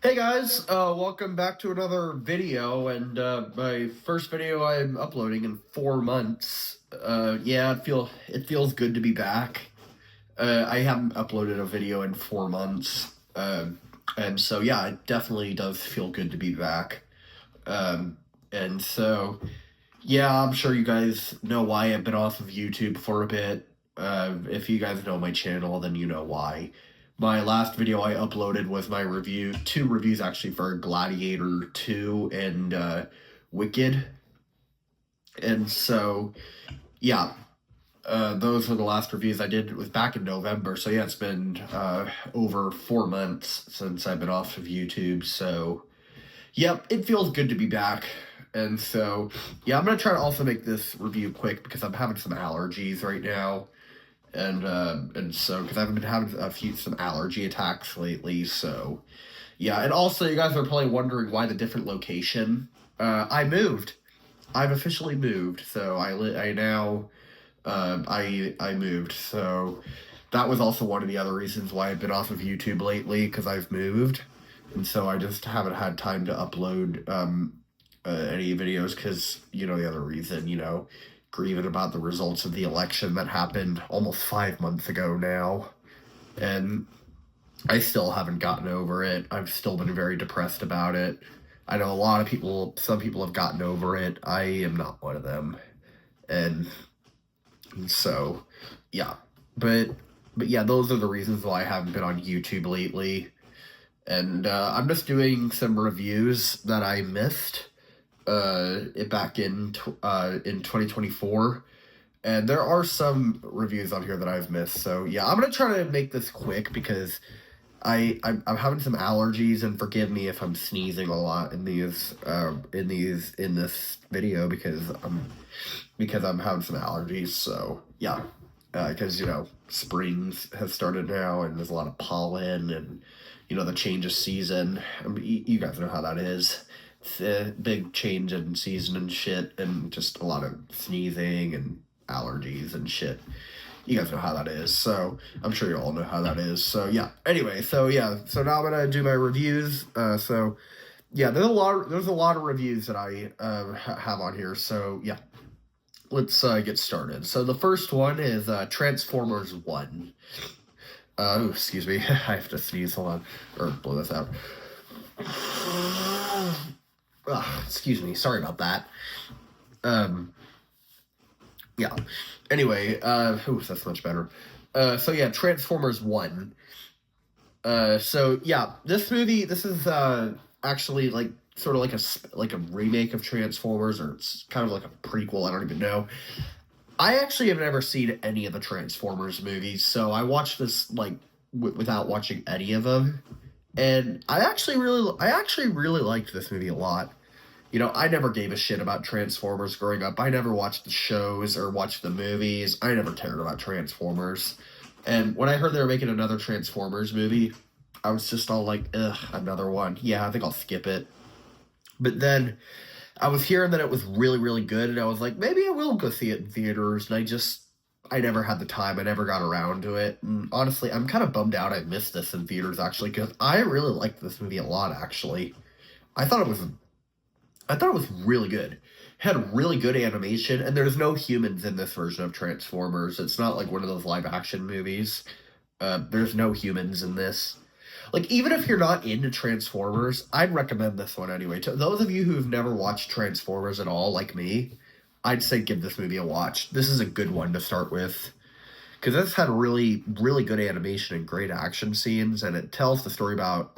Hey guys, welcome back to another video, and my first video I'm uploading in 4 months. Yeah, it feels good to be back. I haven't uploaded a video in 4 months, and so yeah, it definitely does feel good to be back. And so yeah, I'm sure you guys know why I've been off of YouTube for a bit. If you guys know my channel, then you know why. My last video I uploaded was my two reviews actually for Gladiator 2 and Wicked. And so, yeah, those were the last reviews I did. It was back in November. So, yeah, it's been over 4 months since I've been off of YouTube. So, yep, it feels good to be back. And so, yeah, I'm going to try to also make this review quick because I'm having some allergies right now. And so, because I've been having some allergy attacks lately, so, yeah. And also, you guys are probably wondering why the different location. I moved. I've officially moved, so I moved, so that was also one of the other reasons why I've been off of YouTube lately, because I've moved, and so I just haven't had time to upload any videos, because, the other reason, grieving about the results of the election that happened almost 5 months ago now, and I still haven't gotten over it. I've still been very depressed about it. I know some people have gotten over it. I am not one of them, and so, yeah, but yeah, those are the reasons why I haven't been on YouTube lately. And I'm just doing some reviews that I missed back in 2024. And there are some reviews on here that I've missed. So yeah, I'm gonna try to make this quick because I'm having some allergies, and forgive me if I'm sneezing a lot in this video because I'm having some allergies. So yeah, because spring has started now, and there's a lot of pollen, and the change of season. I mean, you guys know how that is. It's a big change in season and shit, and just a lot of sneezing and allergies and shit. You guys know how that is, so I'm sure you all know how that is. So yeah. Anyway, so yeah, so now I'm gonna do my reviews. So yeah, there's a lot of reviews that I have on here. So yeah, let's get started. So the first one is Transformers 1. Oh, excuse me, I have to sneeze. Hold on, or blow this out. Excuse me, sorry about that. Yeah. Anyway, that's much better. So yeah, Transformers 1. So yeah, this is actually like sort of like a remake of Transformers, or it's kind of like a prequel. I don't even know. I actually have never seen any of the Transformers movies, so I watched this like without watching any of them, and I actually really liked this movie a lot. I never gave a shit about Transformers growing up. I never watched the shows or watched the movies. I never cared about Transformers. And when I heard they were making another Transformers movie, I was just all like, ugh, another one. Yeah, I think I'll skip it. But then I was hearing that it was really, really good, and I was like, maybe I will go see it in theaters. And I never had the time. I never got around to it. And honestly, I'm kind of bummed out I missed this in theaters, actually, because I really liked this movie a lot, actually. I thought it was really good. It had really good animation, and there's no humans in this version of Transformers. It's not like one of those live action movies. There's no humans in this. Like, even if you're not into Transformers, I'd recommend this one anyway. To those of you who've never watched Transformers at all, like me, I'd say give this movie a watch. This is a good one to start with, because this had really, really good animation and great action scenes, and it tells the story about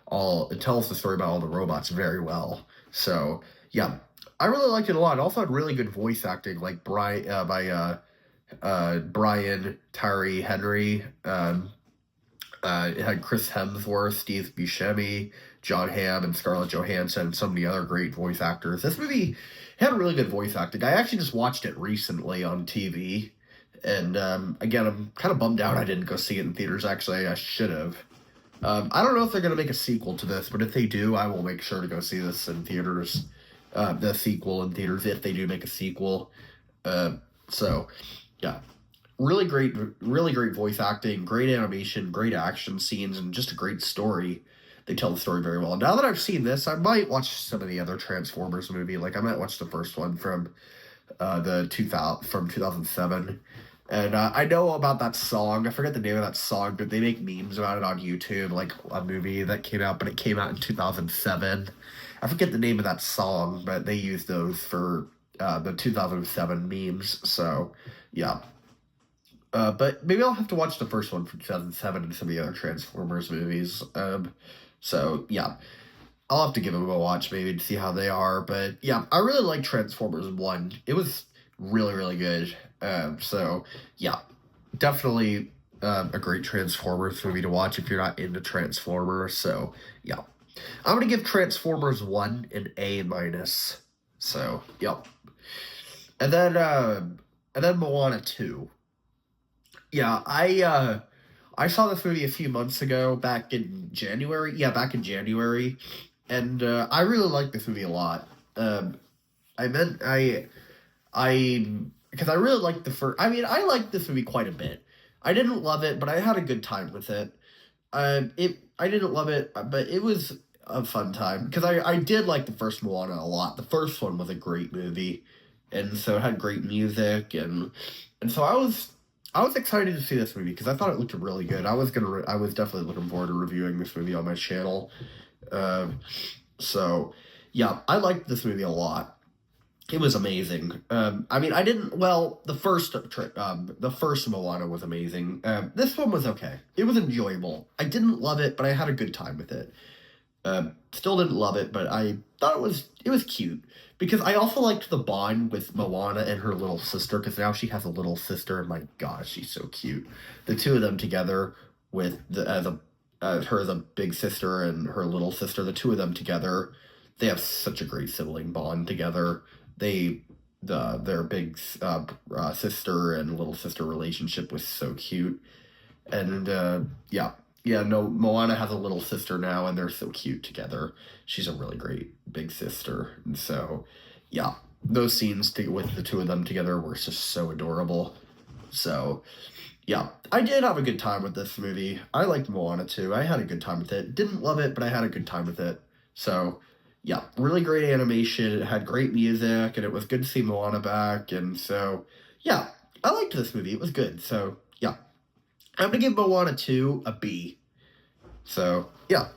all the robots very well. So yeah, I really liked it a lot. It also had really good voice acting, like Brian Tyree Henry. It had Chris Hemsworth, Steve Buscemi, John Hamm, and Scarlett Johansson, and some of the other great voice actors. This movie had really good voice acting. I actually just watched it recently on TV, and again, I'm kind of bummed out I didn't go see it in theaters. Actually, I should have. I don't know if they're going to make a sequel to this, but if they do, I will make sure to go see this in theaters. The sequel in theaters, if they do make a sequel. So, yeah. Really great voice acting, great animation, great action scenes, and just a great story. they tell the story very well. Now that I've seen this, I might watch some of the other Transformers movie. Like I might watch the first one from the 2007. And I know about that song. I forget the name of that song, but they make memes about it on YouTube, like a movie that came out, but it came out in 2007. I forget the name of that song, but they used those for the 2007 memes. So, yeah. But maybe I'll have to watch the first one from 2007 and some of the other Transformers movies. So, yeah. I'll have to give them a watch maybe to see how they are. But, yeah, I really like Transformers 1. It was really, really good. So, yeah, definitely a great Transformers movie to watch if you're not into Transformers. So, yeah. I'm going to give Transformers 1 an A minus. So, yep. And then Moana 2. Yeah, I saw this movie a few months ago, back in January. Yeah, back in January. And I really liked this movie a lot. Because I really liked the first. I mean, I liked this movie quite a bit. I didn't love it, but I had a good time with it. I didn't love it, but it was a fun time because I did like the first Moana a lot. The first one was a great movie, and so it had great music, and so I was excited to see this movie because I thought it looked really good. I was definitely looking forward to reviewing this movie on my channel. So yeah, I liked this movie a lot. It was amazing. I mean, the first Moana was amazing. This one was okay. It was enjoyable. I didn't love it, but I had a good time with it. Still didn't love it, but I thought it was cute because I also liked the bond with Moana and her little sister because now she has a little sister. And my gosh, she's so cute. The two of them together with her as a big sister and her little sister, the two of them together, they have such a great sibling bond together. Their big sister and little sister relationship was so cute, and no, Moana has a little sister now, and they're so cute together. She's a really great big sister, and so yeah, those scenes with the two of them together were just so adorable. So yeah, I did have a good time with this movie. I liked Moana too. I had a good time with it. Didn't love it, but I had a good time with it. So yeah, really great animation. It had great music, and it was good to see Moana back. And so, yeah, I liked this movie. It was good. So, yeah. I'm going to give Moana 2 a B. So, yeah.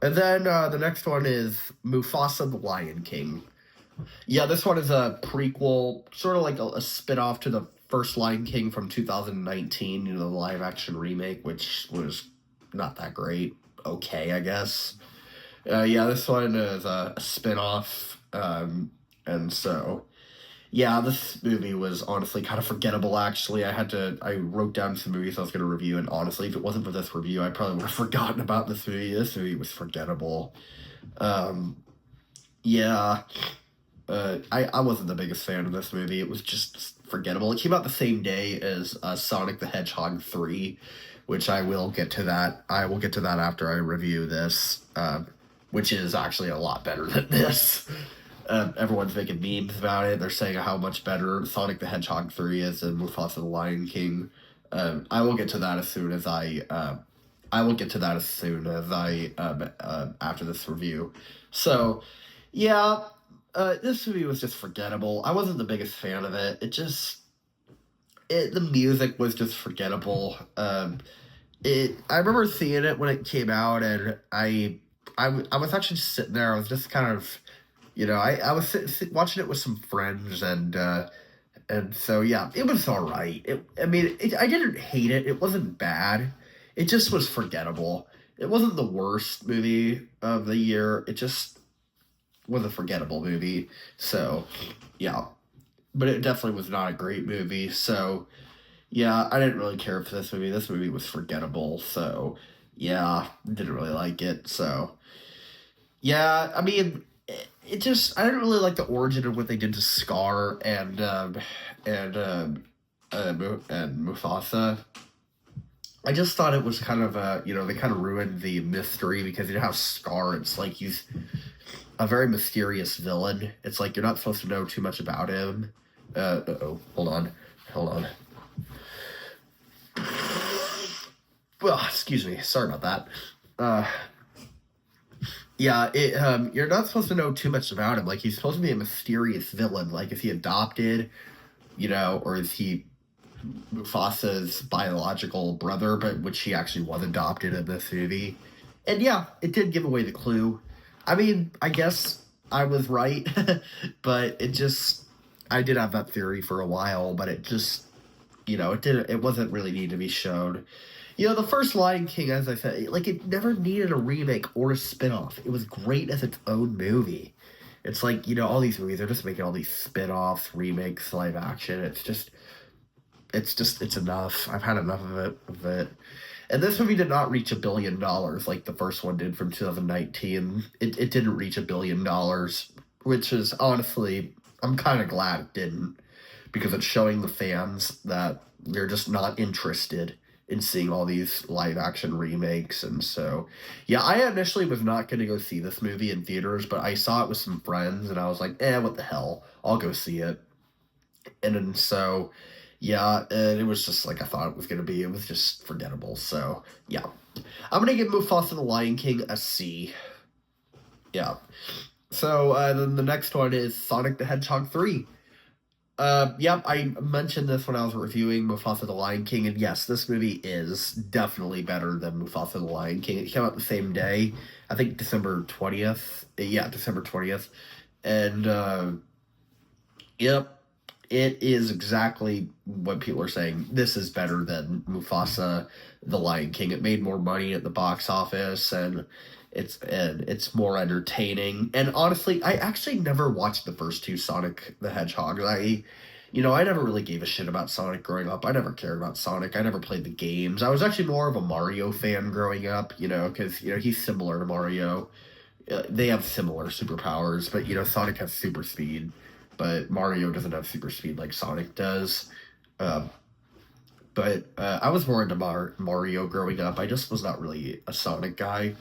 And then the next one is Mufasa the Lion King. Yeah, this one is a prequel, sort of like a spin-off to the first Lion King from 2019, the live-action remake, which was not that great. Okay, I guess. Yeah, this one is a spin-off, and so, yeah, this movie was honestly kind of forgettable, actually. I wrote down some movies I was going to review, and honestly, if it wasn't for this review, I probably would have forgotten about this movie. This movie was forgettable. Yeah, I wasn't the biggest fan of this movie. It was just forgettable. It came out the same day as Sonic the Hedgehog 3, which I will get to that. I will get to that after I review this, which is actually a lot better than this. Everyone's making memes about it. They're saying how much better Sonic the Hedgehog 3 is than Mufasa the Lion King. I will get to that as soon as after this review. So, yeah, this movie was just forgettable. I wasn't the biggest fan of it. The music was just forgettable. I remember seeing it when it came out, and I was actually just sitting there. I was just kind of, I was watching it with some friends, and so yeah, it was all right. I didn't hate it. It wasn't bad. It just was forgettable. It wasn't the worst movie of the year. It just was a forgettable movie. So yeah, but it definitely was not a great movie. So yeah, I didn't really care for this movie. This movie was forgettable. So yeah, didn't really like it. So yeah, I mean, I didn't really like the origin of what they did to Scar and Mufasa. I just thought it was kind of they kind of ruined the mystery because how Scar, it's like he's a very mysterious villain. It's like you're not supposed to know too much about him. Hold on. Well, excuse me. Sorry about that. Yeah, you're not supposed to know too much about him. Like, he's supposed to be a mysterious villain. Like, is he adopted, or is he Mufasa's biological brother, but which he actually was adopted in this movie? And yeah, it did give away the clue. I mean, I guess I was right, but I did have that theory for a while, but it just, it wasn't really need to be shown. The first Lion King, as I said, like, it never needed a remake or a spin-off. It was great as its own movie. It's like, all these movies, they're just making all these spin-offs, remakes, live action. It's enough. I've had enough of it. And this movie did not reach $1 billion like the first one did from 2019. It didn't reach $1 billion, which is honestly, I'm kind of glad it didn't, because it's showing the fans that they're just not interested in seeing all these live action remakes. And so, yeah, I initially was not going to go see this movie in theaters, but I saw it with some friends and I was like, what the hell? I'll go see it. And then so, yeah, and it was just like I thought it was going to be. It was just forgettable. So, yeah. I'm going to give Mufasa the Lion King a C. Yeah. So, then the next one is Sonic the Hedgehog 3. Yep, I mentioned this when I was reviewing Mufasa the Lion King, and yes, this movie is definitely better than Mufasa the Lion King. It came out the same day, I think December 20th. Yeah, December 20th. And, yep, it is exactly what people are saying. This is better than Mufasa the Lion King. It made more money at the box office, and it's more entertaining. And honestly, I actually never watched the first two Sonic the Hedgehog. I never really gave a shit about Sonic growing up. I never cared about Sonic. I never played the games. I was actually more of a Mario fan growing up, because he's similar to Mario. They have similar superpowers, but Sonic has super speed, but Mario doesn't have super speed like Sonic does. But I was more into Mario growing up. I just was not really a Sonic guy.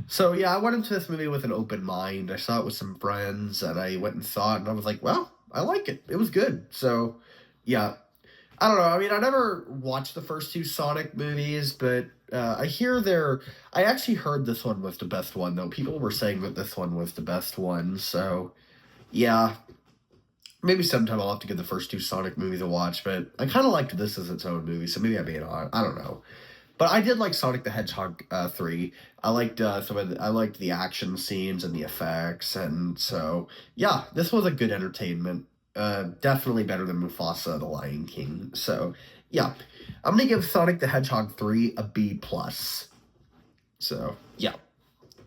So yeah, I went into this movie with an open mind. I saw it with some friends, and I went and saw it, and I was like, well, I like it. It was good. So yeah, I don't know. I mean, I never watched the first two Sonic movies, but I actually heard this one was the best one, though. People were saying that this one was the best one. So yeah, maybe sometime I'll have to give the first two Sonic movies a watch, but I kind of liked this as its own movie, so maybe I may not. I don't know. But I did like Sonic the Hedgehog 3. I liked I liked the action scenes and the effects, and so yeah, this was a good entertainment. Definitely better than Mufasa the Lion King. So yeah, I'm gonna give Sonic the Hedgehog 3 a B plus. So yeah,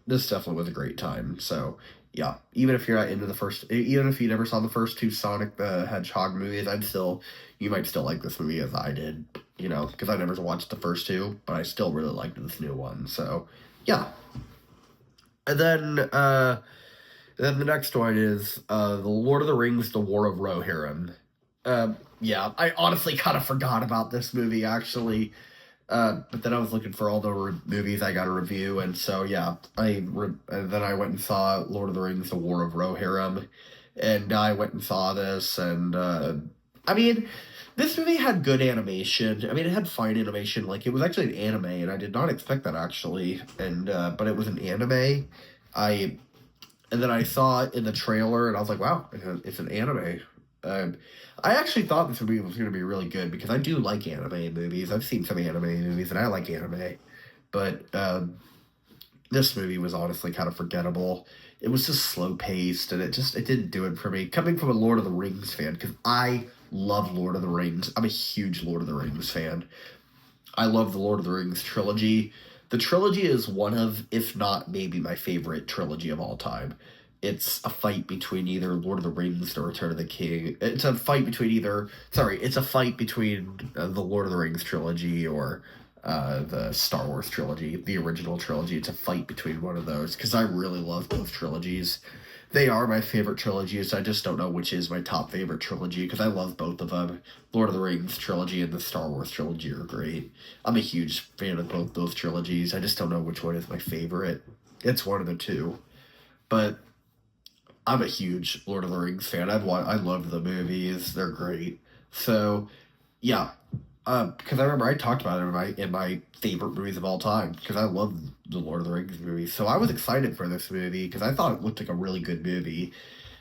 this definitely was a great time. So yeah, even if you're not into even if you never saw the first two Sonic the Hedgehog movies, you might still like this movie as I did, because I never watched the first two, but I still really liked this new one. So yeah. And then the next one is The Lord of the Rings: The War of Rohirrim. Yeah, I honestly kind of forgot about this movie, actually. But then I was looking for all the movies I got to review, and so yeah, and then I went and saw Lord of the Rings: The War of Rohirrim, and I went and saw this, and I mean, this movie had good animation. I mean, it had fine animation. Like, it was actually an anime, and I did not expect that, actually. And but it was an anime. And then I saw it in the trailer, and I was like, wow, it's an anime. I actually thought this movie was going to be really good, because I do like anime movies. I've seen some anime movies, and I like anime. But this movie was honestly kind of forgettable. It was just slow paced, and it didn't do it for me. Coming from a Lord of the Rings fan, because I love Lord of the Rings. I'm a huge Lord of the Rings fan. I love the Lord of the Rings trilogy. The trilogy is one of, if not maybe my favorite trilogy of all time. It's a fight between either Lord of the Rings or Return of the King. It's a fight between the Lord of the Rings trilogy or the Star Wars trilogy, the original trilogy. It's a fight between one of those, because I really love both trilogies. They are my favorite trilogies. I just don't know which is my top favorite trilogy, because I love both of them. Lord of the Rings trilogy and the Star Wars trilogy are great. I'm a huge fan of both those trilogies. I just don't know which one is my favorite. It's one of the two. But I'm a huge Lord of the Rings fan. I love the movies. They're great. So, yeah. because I remember I talked about it in my favorite movies of all time, because I love the Lord of the Rings movies. So I was excited for this movie because I thought it looked like a really good movie,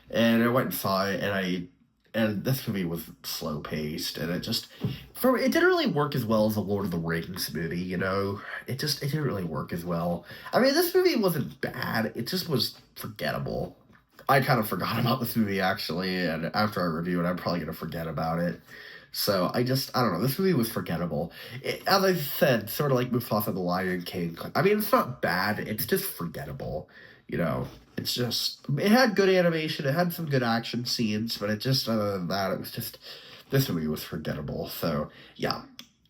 and I went and saw it, and this movie was slow paced, and it didn't really work as well as the Lord of the Rings movie. It didn't really work as well. I mean, this movie wasn't bad. It just was forgettable. I kind of forgot about this movie actually, and after I review it, I'm probably gonna forget about it. So I don't know. This movie was forgettable. As I said, sort of like Mufasa the Lion King. I mean, it's not bad. It's just forgettable. It's just it had good animation. It had some good action scenes, but it just other than that, it was just this movie was forgettable. So yeah,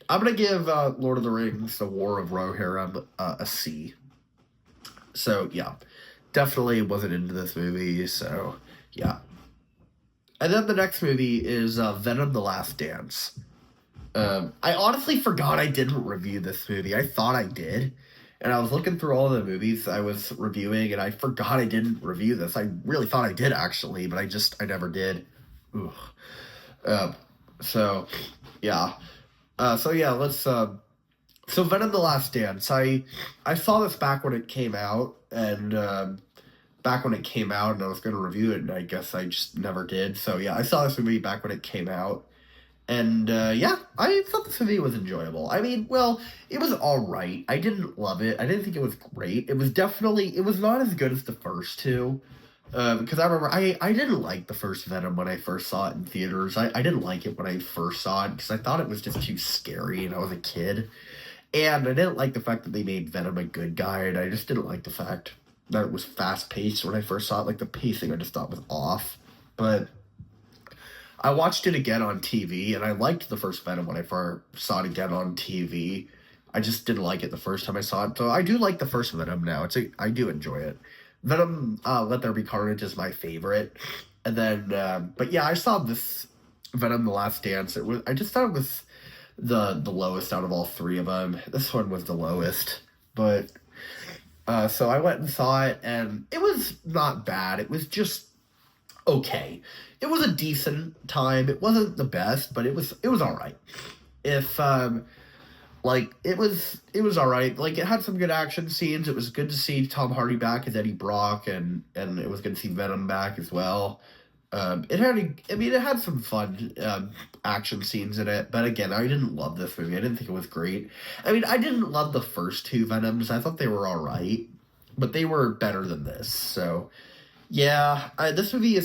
I'm gonna give Lord of the Rings: The War of Rohirrim a C. So yeah, definitely wasn't into this movie. So yeah. And then the next movie is Venom: The Last Dance. I honestly forgot I didn't review this movie. I thought I did. And I was looking through all the movies I was reviewing, and I forgot I didn't review this. I really thought I did, actually, but I never did. Ugh. So, yeah. So Venom: The Last Dance. I saw this back when it came out, and I was going to review it, and I guess I just never did. So yeah, I saw this movie back when it came out, and yeah, I thought this movie was enjoyable. I mean, well, it was all right. I didn't love it. I didn't think it was great. It was not as good as the first two. Because I remember I didn't like the first Venom when I first saw it in theaters. I didn't like it when I first saw it because I thought it was just too scary and I was a kid. And I didn't like the fact that they made Venom a good guy, and I just didn't like the fact that it was fast paced when I first saw it. Like the pacing I just thought was off. But I watched it again on TV, and I liked the first Venom when I first saw it again on TV. I just didn't like it the first time I saw it. So I do like the first Venom now. I do enjoy it. Venom, Let There Be Carnage is my favorite. And then, but yeah, I saw this Venom: The Last Dance. I just thought it was the lowest out of all three of them. This one was the lowest. But, so I went and saw it, and it was not bad. It was just okay. It was a decent time. It wasn't the best, but it was all right. If it was all right. Like it had some good action scenes. It was good to see Tom Hardy back as Eddie Brock, and it was good to see Venom back as well. It had some fun action scenes in it, but again, I didn't love this movie. I didn't think it was great. I mean, I didn't love the first two Venoms. I thought they were all right, but they were better than this. So yeah, this movie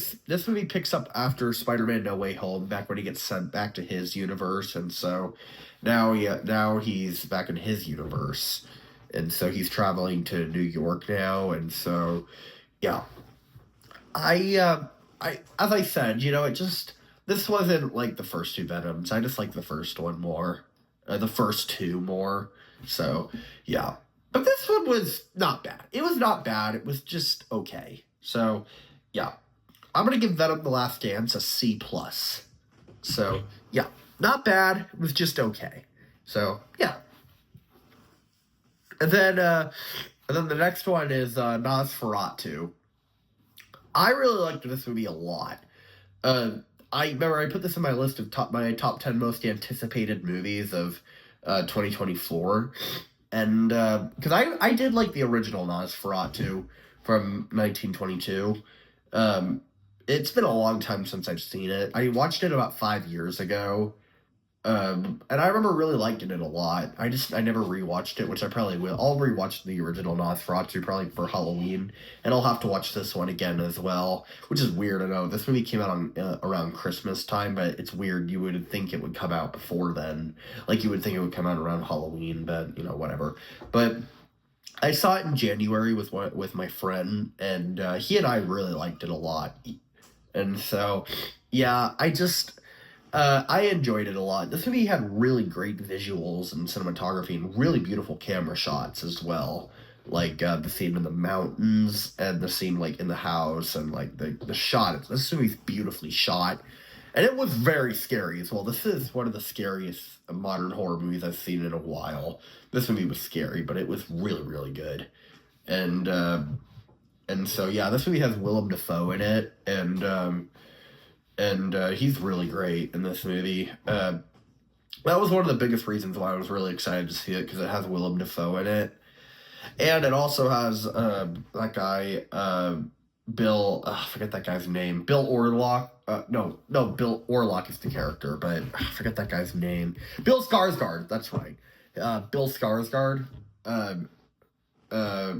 picks up after Spider-Man: No Way Home, back when he gets sent back to his universe, and so now he's back in his universe, and so he's traveling to New York now, and so yeah, as I said, this wasn't like the first two Venoms. I just like the first one more, the first two more. So yeah, but this one was not bad. It was not bad. It was just okay. So, yeah, I'm gonna give Venom: The Last Dance a C plus. So, yeah, not bad. It was just okay. So, yeah. And then the next one is Nosferatu. I really liked this movie a lot. I remember I put this in my list of my top 10 most anticipated movies of 2024, and because I did like the original Nosferatu from 1922. It's been a long time since I've seen it. I watched it about 5 years ago. And I remember really liking it a lot. I never rewatched it, which I probably will. I'll rewatch the original Nosferatu probably for Halloween, and I'll have to watch this one again as well, which is weird. I know this movie came out on around Christmas time, but it's weird. You would think it would come out before then. Like you would think it would come out around Halloween, but whatever. But I saw it in January with my friend, and he and I really liked it a lot. And so, yeah, I enjoyed it a lot. This movie had really great visuals and cinematography and really beautiful camera shots as well. Like the scene in the mountains and the scene like in the house and like the shot. This movie's beautifully shot. And it was very scary as well. This is one of the scariest modern horror movies I've seen in a while. This movie was scary, but it was really, really good. And so yeah, this movie has Willem Dafoe in it, and he's really great in this movie. That was one of the biggest reasons why I was really excited to see it, because it has Willem Dafoe in it, and it also has that guy Bill. I forget that guy's name. Bill Orlock. No, Bill Orlock is the character, but I forget that guy's name. Bill Skarsgård. That's right. Bill Skarsgård. Um, uh,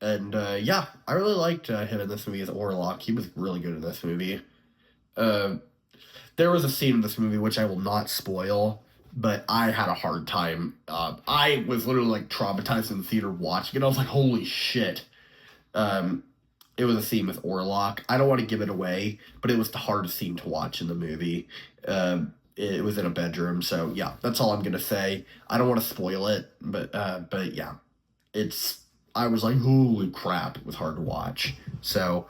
and yeah, I really liked him in this movie as Orlock. He was really good in this movie. Uh, there was a scene in this movie which I will not spoil, but I had a hard time. I was literally like traumatized in the theater watching it. I was like, holy shit. Um, it was a scene with Orlock. I don't want to give it away, but it was the hardest scene to watch in the movie. It was in a bedroom, so yeah, that's all I'm gonna say. I don't want to spoil it, but yeah, it's. I was like, holy crap! It was hard to watch. So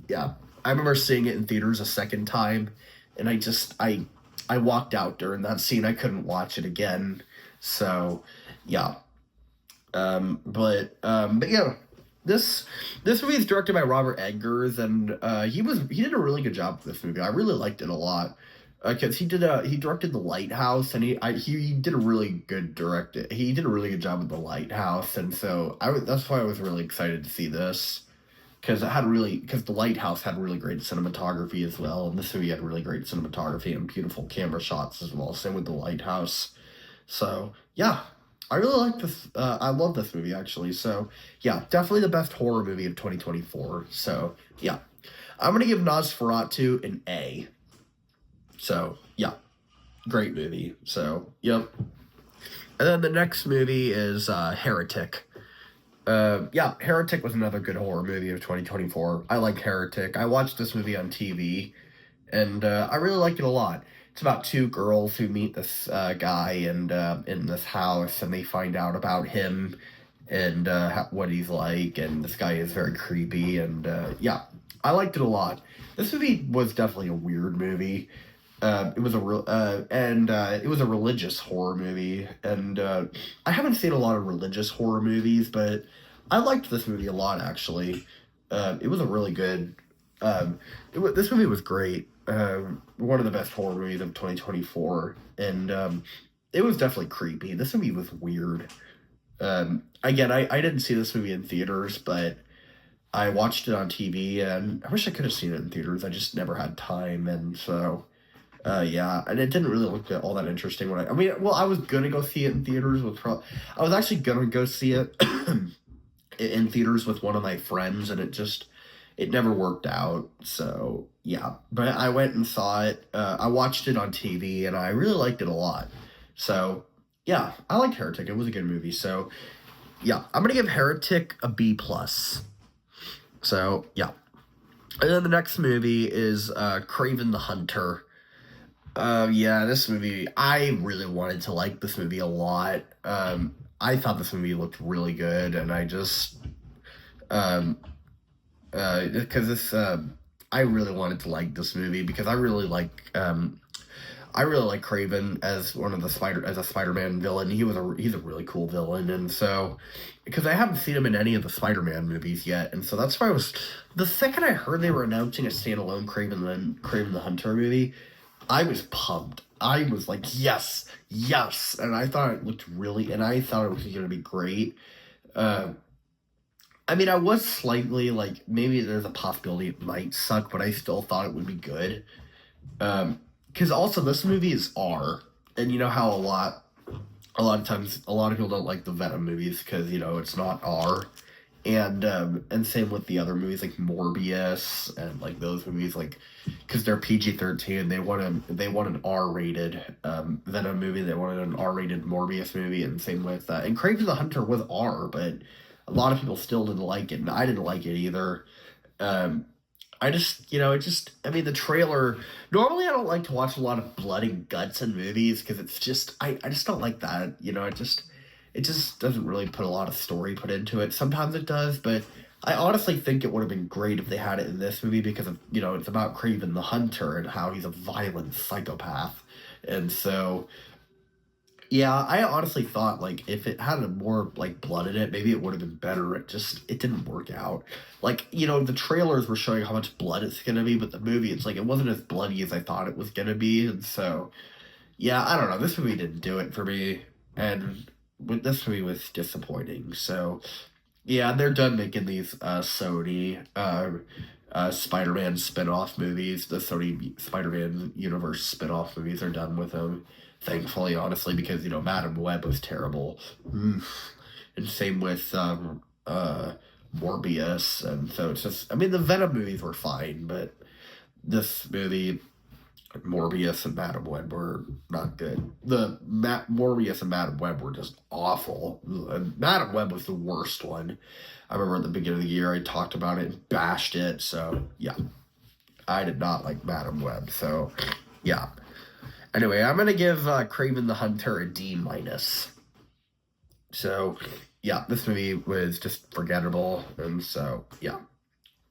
yeah, I remember seeing it in theaters a second time, and I walked out during that scene. I couldn't watch it again. So yeah, but yeah, this movie is directed by Robert Eggers, and he did a really good job with this movie. I really liked it a lot, because he directed The Lighthouse, and he did a really good he did a really good job with The Lighthouse, and so that's why I was really excited to see this, because The Lighthouse had really great cinematography as well, and this movie had really great cinematography and beautiful camera shots as well. Same with The Lighthouse. So yeah, I really like this. I love this movie, actually. So yeah, definitely the best horror movie of 2024. So yeah, I'm gonna give Nosferatu an A. So yeah, great movie. So yep. And then the next movie is Heretic. Yeah, Heretic was another good horror movie of 2024. I like Heretic. I watched this movie on TV, and I really liked it a lot. It's about two girls who meet this guy and in this house, and they find out about him and what he's like, and this guy is very creepy, and yeah, I liked it a lot. This movie was definitely a weird movie. It was it was a religious horror movie, and I haven't seen a lot of religious horror movies, but I liked this movie a lot, actually. It was a really good. This movie was great. One of the best horror movies of 2024, and it was definitely creepy. This movie was weird. Again, I didn't see this movie in theaters, but I watched it on TV, and I wish I could have seen it in theaters. I just never had time, and so. Yeah, and it didn't really look all that interesting when I mean, well, I was gonna go see it in theaters I was actually gonna go see it in theaters with one of my friends, and it never worked out. So yeah, but I went and saw it. I watched it on TV, and I really liked it a lot. So yeah, I liked Heretic. It was a good movie. So yeah, I'm gonna give Heretic a B plus. So yeah, and then the next movie is Craven the Hunter. Yeah, this movie, I really wanted to like this movie a lot. I thought this movie looked really good, and I just, because I really wanted to like this movie, because I really like Craven as as a Spider-Man villain. He's a really cool villain, and so, because I haven't seen him in any of the Spider-Man movies yet, and so that's why the second I heard they were announcing a standalone Craven the Hunter movie, I was pumped. I was like, yes, yes, and I thought it was going to be great. Uh, I mean, I was slightly like, maybe there's a possibility it might suck, but I still thought it would be good. Because also this movie is R, and you know how a lot of times, a lot of people don't like the Venom movies because it's not R. And same with the other movies like Morbius and like those movies, like, because they're PG-13, they want an R-rated Venom movie, they wanted an R-rated Morbius movie, and same with and Craven the Hunter was R, but a lot of people still didn't like it, and I didn't like it either. I just, I mean, the trailer. Normally, I don't like to watch a lot of blood and guts in movies because it's just, I just don't like that. It just doesn't really put a lot of story put into it. Sometimes it does, but I honestly think it would have been great if they had it in this movie because of, it's about Craven the Hunter and how he's a violent psychopath. And so, yeah, I honestly thought, like, if it had more, like, blood in it, maybe it would have been better. It didn't work out. Like, the trailers were showing how much blood it's gonna be, but the movie, it's like, it wasn't as bloody as I thought it was gonna be, and so, yeah, I don't know. This movie didn't do it for me, and this movie was disappointing. So yeah, they're done making these Sony Spider-Man spin-off movies. The Sony Spider-Man universe spin-off movies are done with them. Thankfully, honestly, because Madam Web was terrible. Oof. And same with Morbius, and so it's just. I mean, the Venom movies were fine, but this movie, Morbius and Madam Web were not good. Morbius and Madam Web were just awful. And Madam Web was the worst one. I remember at the beginning of the year I talked about it and bashed it. So yeah, I did not like Madam Web. So yeah. Anyway, I'm gonna give Kraven the Hunter a D minus. So yeah, this movie was just forgettable, and so yeah.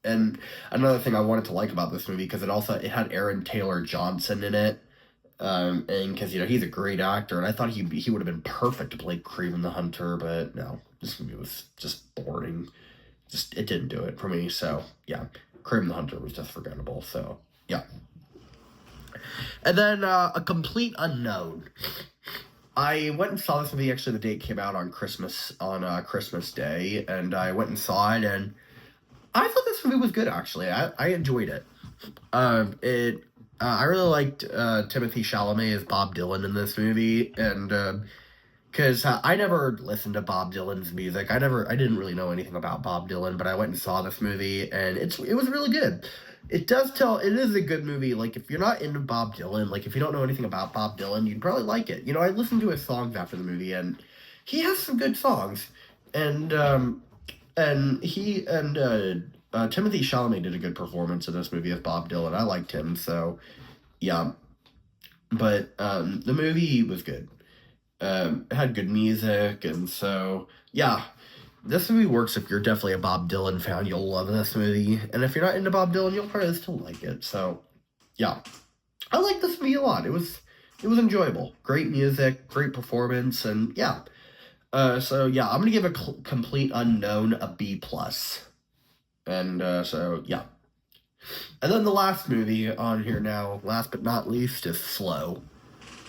And another thing I wanted to like about this movie, because it had Aaron Taylor Johnson in it, and because he's a great actor, and I thought he would have been perfect to play Kraven the Hunter, but no, this movie was just boring. Just it didn't do it for me. So yeah, Kraven the Hunter was just forgettable. So yeah, and then A Complete Unknown. I went and saw this movie actually the day it came out on Christmas Day, and I went and saw it, and I thought this movie was good actually. I enjoyed it. I really liked Timothy Chalamet as Bob Dylan in this movie, and because I never listened to Bob Dylan's music. I didn't really know anything about Bob Dylan, but I went and saw this movie, and it was really good. It is a good movie. Like, if you're not into Bob Dylan, like, if you don't know anything about Bob Dylan, you'd probably like it. I listened to his songs after the movie, and he has some good songs. And Timothy Chalamet did a good performance in this movie as Bob Dylan. I liked him, so, yeah. But, the movie was good. It had good music, and so, yeah. This movie works if you're definitely a Bob Dylan fan. You'll love this movie. And if you're not into Bob Dylan, you'll probably still like it. So, yeah. I like this movie a lot. It was enjoyable. Great music, great performance, and yeah. So yeah, I'm gonna give Complete Unknown a B plus. And so yeah. And then the last movie on here now, last but not least, is Flow.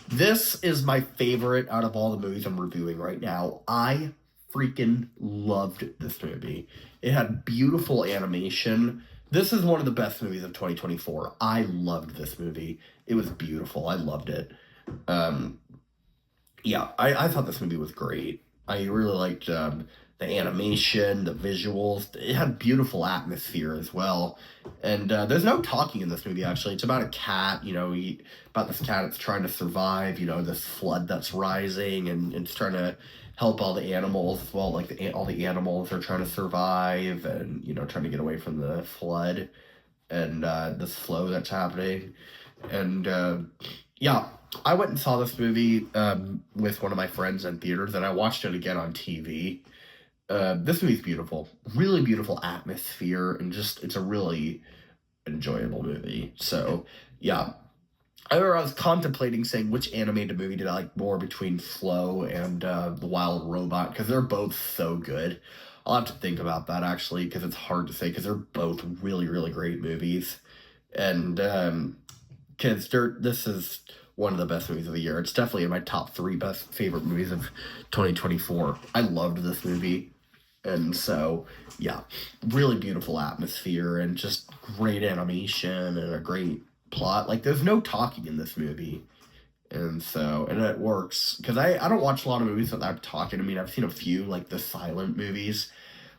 This is my favorite out of all the movies I'm reviewing right now. I freaking loved this movie. It had beautiful animation. This is one of the best movies of 2024. I loved this movie. It was beautiful. I loved it. Yeah, I thought this movie was great. I really liked the animation, the visuals. It had beautiful atmosphere as well. And there's no talking in this movie, actually. It's about a cat, about this cat that's trying to survive, this flood that's rising, and it's trying to help all the animals as well. Like, all the animals are trying to survive and, trying to get away from the flood and this flow that's happening. And yeah, I went and saw this movie with one of my friends in theaters, and I watched it again on TV. This movie's beautiful. Really beautiful atmosphere, and it's a really enjoyable movie. So, yeah. I remember I was contemplating saying which animated movie did I like more between Flow and The Wild Robot, because they're both so good. I'll have to think about that, actually, because it's hard to say, because they're both really, really great movies. And, because this is one of the best movies of the year. It's definitely in my top 3 best favorite movies of 2024. I loved this movie. And so, yeah, really beautiful atmosphere and just great animation and a great plot. Like, there's no talking in this movie. And it works. Because I don't watch a lot of movies without talking. I mean, I've seen a few, like the silent movies.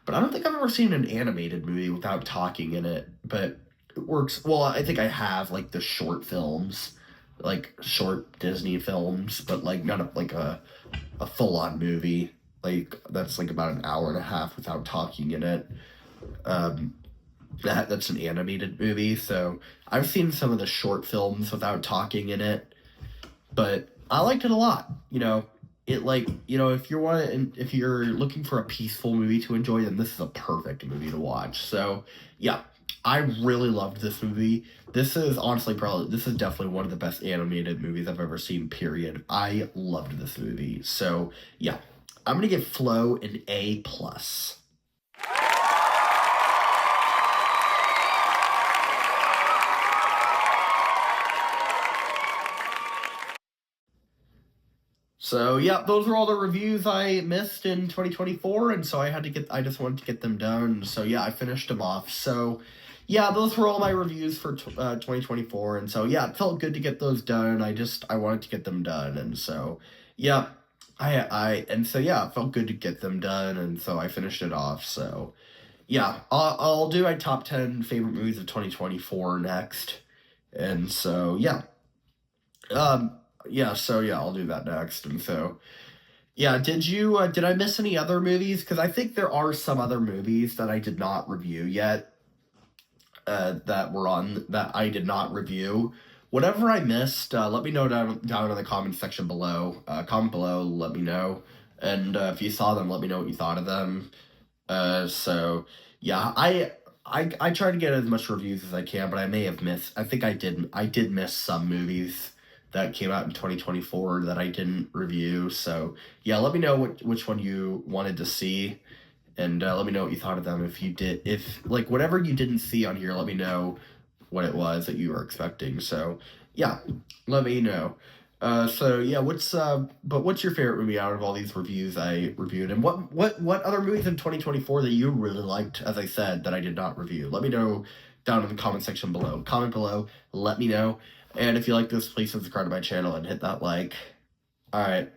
But I don't think I've ever seen an animated movie without talking in it. But it works. Well, I think I have, like, the short films. Like, short Disney films. But, like, not like a full-on movie. Like, that's like about an hour and a half without talking in it. That's an animated movie, so I've seen some of the short films without talking in it, but I liked it a lot. If you're looking for a peaceful movie to enjoy, then this is a perfect movie to watch. So yeah, I really loved this movie. This is definitely one of the best animated movies I've ever seen, period. I loved this movie. So yeah, I'm gonna give Flow an A plus. So yeah, those were all the reviews I missed in 2024, and so I just wanted to get them done. So yeah, I finished them off. So yeah, those were all my reviews for 2024, and so yeah, it felt good to get those done. I wanted to get them done, and so yeah, and so yeah, it felt good to get them done, and so I finished it off. So yeah, I'll do my top 10 favorite movies of 2024 next, and so yeah. Um, yeah, I'll do that next. And so, yeah, did I miss any other movies? Because I think there are some other movies that I did not review yet, that I did not review. Whatever I missed, let me know down in the comment section below. Comment below, let me know. And if you saw them, let me know what you thought of them. So yeah, I try to get as much reviews as I can, but I may have missed. I did miss some movies that came out in 2024 that I didn't review. So yeah, let me know which one you wanted to see, and let me know what you thought of them. If like whatever you didn't see on here, let me know what it was that you were expecting. So yeah, let me know. So yeah, what's your favorite movie out of all these reviews I reviewed, and what other movies in 2024 that you really liked, as I said, that I did not review? Let me know down in the comment section below. Comment below, let me know. And if you like this, please subscribe to my channel and hit that like. All right.